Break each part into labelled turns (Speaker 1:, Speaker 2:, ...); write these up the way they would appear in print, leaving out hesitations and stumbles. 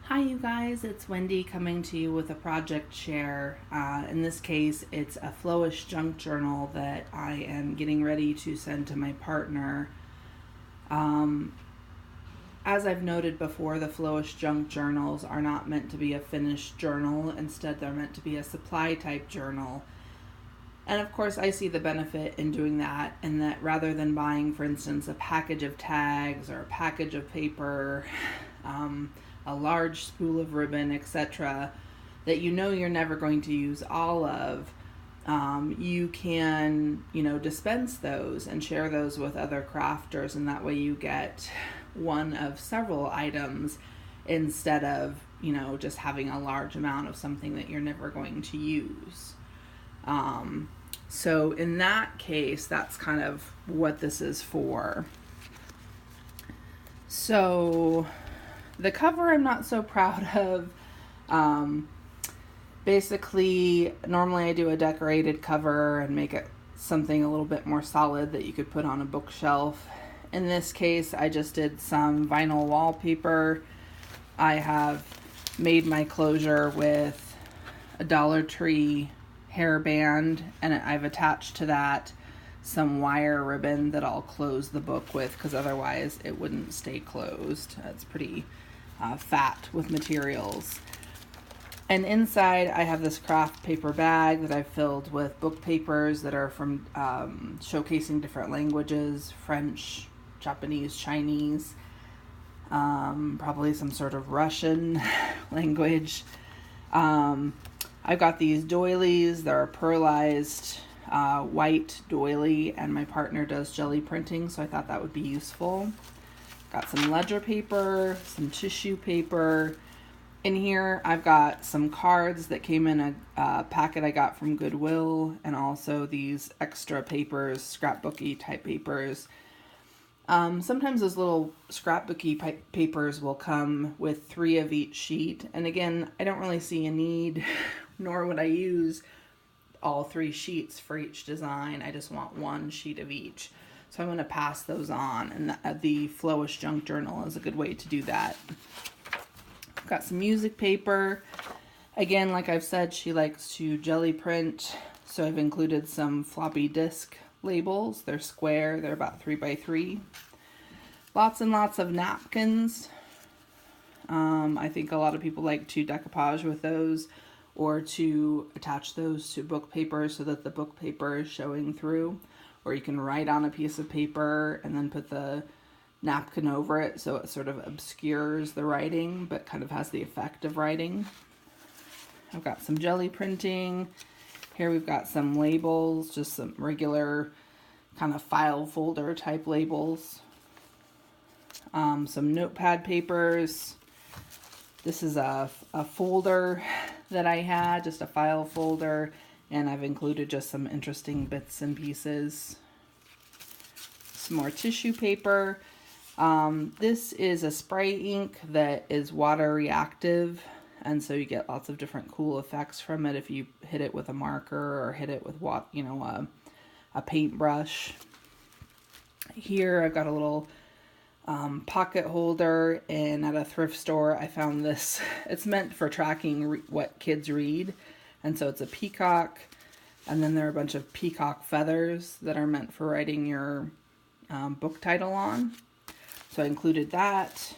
Speaker 1: Hi you guys, it's Wendy coming to you with a project share. In this case, it's a Flowish junk journal that I am getting ready to send to my partner. Um, as I've noted before, the Flowish junk journals are not meant to be a finished journal. Instead, they're meant to be a supply type journal. And of course, I see the benefit in doing that, in that rather than buying, for instance, a package of tags or a package of paper, a large spool of ribbon, etc., that you know you're never going to use all of, you can, dispense those and share those with other crafters, and that way you get one of several items instead of, just having a large amount of something that you're never going to use. So in that case, that's kind of what this is for. So the cover I'm not so proud of. Basically, normally I do a decorated cover and make it something a little bit more solid that you could put on a bookshelf. In this case, I just did some vinyl wallpaper. I have made my closure with a Dollar Tree hairband, and I've attached to that some wire ribbon that I'll close the book with, because otherwise it wouldn't stay closed. It's pretty fat with materials. And inside I have this craft paper bag that I've filled with book papers that are from showcasing different languages: French, Japanese, Chinese, probably some sort of Russian language. I've got these doilies. They're a pearlized white doily, and my partner does jelly printing, so I thought that would be useful. Got some ledger paper, some tissue paper. In here, I've got some cards that came in a packet I got from Goodwill, and also these extra papers, scrapbooky type papers. Sometimes those little scrapbooky papers will come with 3 of each sheet. And again, I don't really see a need, nor would I use all 3 sheets for each design. I just want 1 sheet of each. So I'm going to pass those on, and the Flowish Junk Journal is a good way to do that. I've got some music paper. Again, like I've said, she likes to jelly print, so I've included some floppy disk labels. They're square, they're about 3 by 3. Lots and lots of napkins. I think a lot of people like to decoupage with those, or to attach those to book paper so that the book paper is showing through. Or you can write on a piece of paper and then put the napkin over it so it sort of obscures the writing but kind of has the effect of writing. I've got some jelly printing. Here we've got some labels, just some regular kind of file folder type labels. Some notepad papers. This is a folder that I had, just a file folder, and I've included just some interesting bits and pieces. Some more tissue paper. This is a spray ink that is water reactive, and so you get lots of different cool effects from it if you hit it with a marker or hit it with a paintbrush. Here I've got a little pocket holder, and at a thrift store I found this. It's meant for tracking what kids read, and so it's a peacock, and then there are a bunch of peacock feathers that are meant for writing your book title on. So I included that.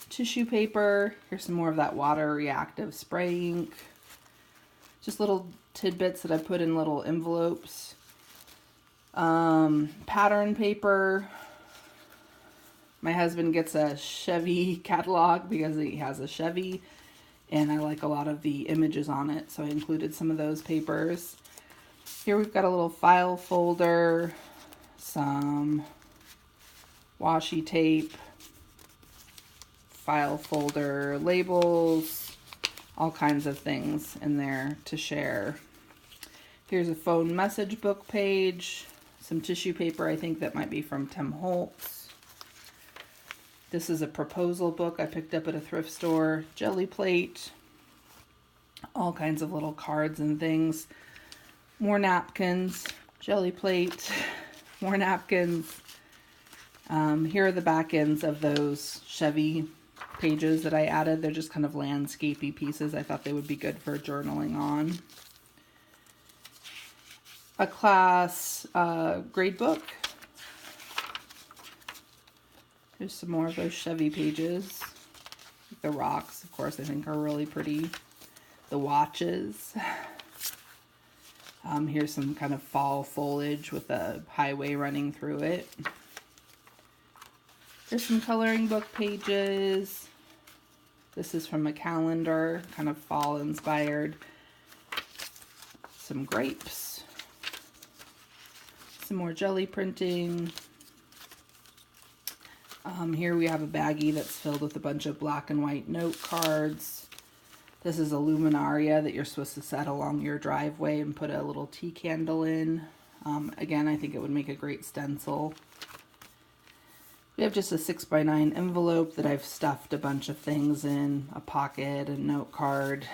Speaker 1: Tissue paper. Here's some more of that water reactive spray ink. Just little tidbits that I put in little envelopes. Pattern paper. My husband gets a Chevy catalog because he has a Chevy, and I like a lot of the images on it, so I included some of those papers. Here we've got a little file folder, some washi tape, file folder labels, all kinds of things in there to share. Here's a phone message book page, some tissue paper, I think that might be from Tim Holtz. This is a proposal book I picked up at a thrift store, jelly plate, all kinds of little cards and things. More napkins, jelly plate, more napkins. Here are the back ends of those Chevy pages that I added. They're just kind of landscapey pieces. I thought they would be good for journaling on. A class grade book. There's some more of those Chevy pages. The rocks, of course, I think are really pretty. The watches. Here's some kind of fall foliage with a highway running through it. There's some coloring book pages. This is from a calendar, kind of fall inspired. Some grapes. Some more jelly printing. Here we have a baggie that's filled with a bunch of black and white note cards. This is a luminaria that you're supposed to set along your driveway and put a little tea candle in. Again, I think it would make a great stencil. We have just a 6x9 envelope that I've stuffed a bunch of things in. A pocket, a note card,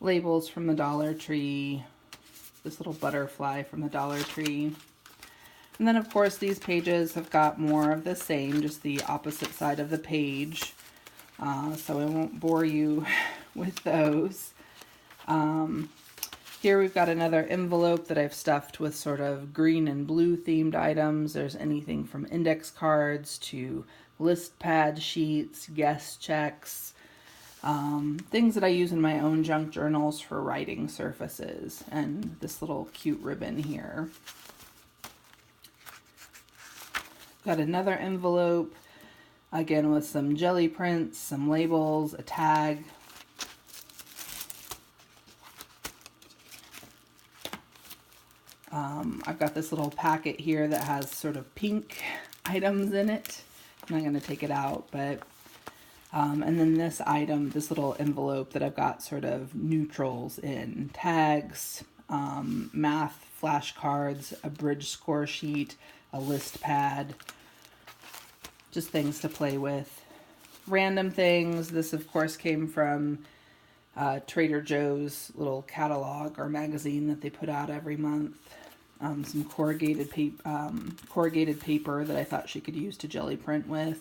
Speaker 1: labels from the Dollar Tree, this little butterfly from the Dollar Tree. And then, of course, these pages have got more of the same, just the opposite side of the page. So I won't bore you with those. Here we've got another envelope that I've stuffed with sort of green and blue themed items. There's anything from index cards to list pad sheets, guest checks, things that I use in my own junk journals for writing surfaces, and this little cute ribbon here. Got another envelope, again with some jelly prints, some labels, a tag. I've got this little packet here that has sort of pink items in it. I'm not going to take it out, but and then this item, this little envelope that I've got sort of neutrals in, tags, math flashcards, a bridge score sheet, a list pad, just things to play with. Random things. This, of course, came from Trader Joe's little catalog or magazine that they put out every month. Some corrugated paper that I thought she could use to jelly print with.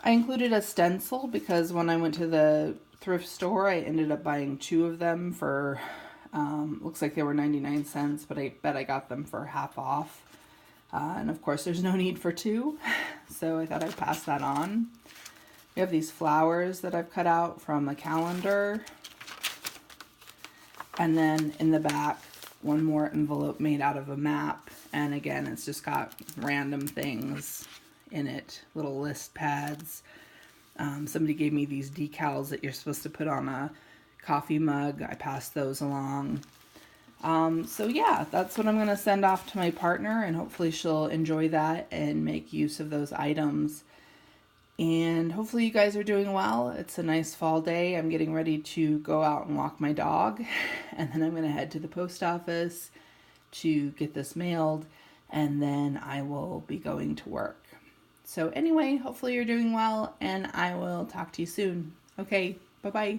Speaker 1: I included a stencil because when I went to the thrift store, I ended up buying 2 of them for, looks like they were 99 cents, but I bet I got them for half off. And of course, there's no need for 2, so I thought I'd pass that on. We have these flowers that I've cut out from a calendar. And then in the back, one more envelope made out of a map. And again, it's just got random things in it, little list pads. Somebody gave me these decals that you're supposed to put on a coffee mug. I passed those along. So yeah, that's what I'm going to send off to my partner, and hopefully she'll enjoy that and make use of those items. And hopefully you guys are doing well. It's a nice fall day. I'm getting ready to go out and walk my dog, and then I'm going to head to the post office to get this mailed, and then I will be going to work. So anyway, hopefully you're doing well, and I will talk to you soon. Okay, bye-bye.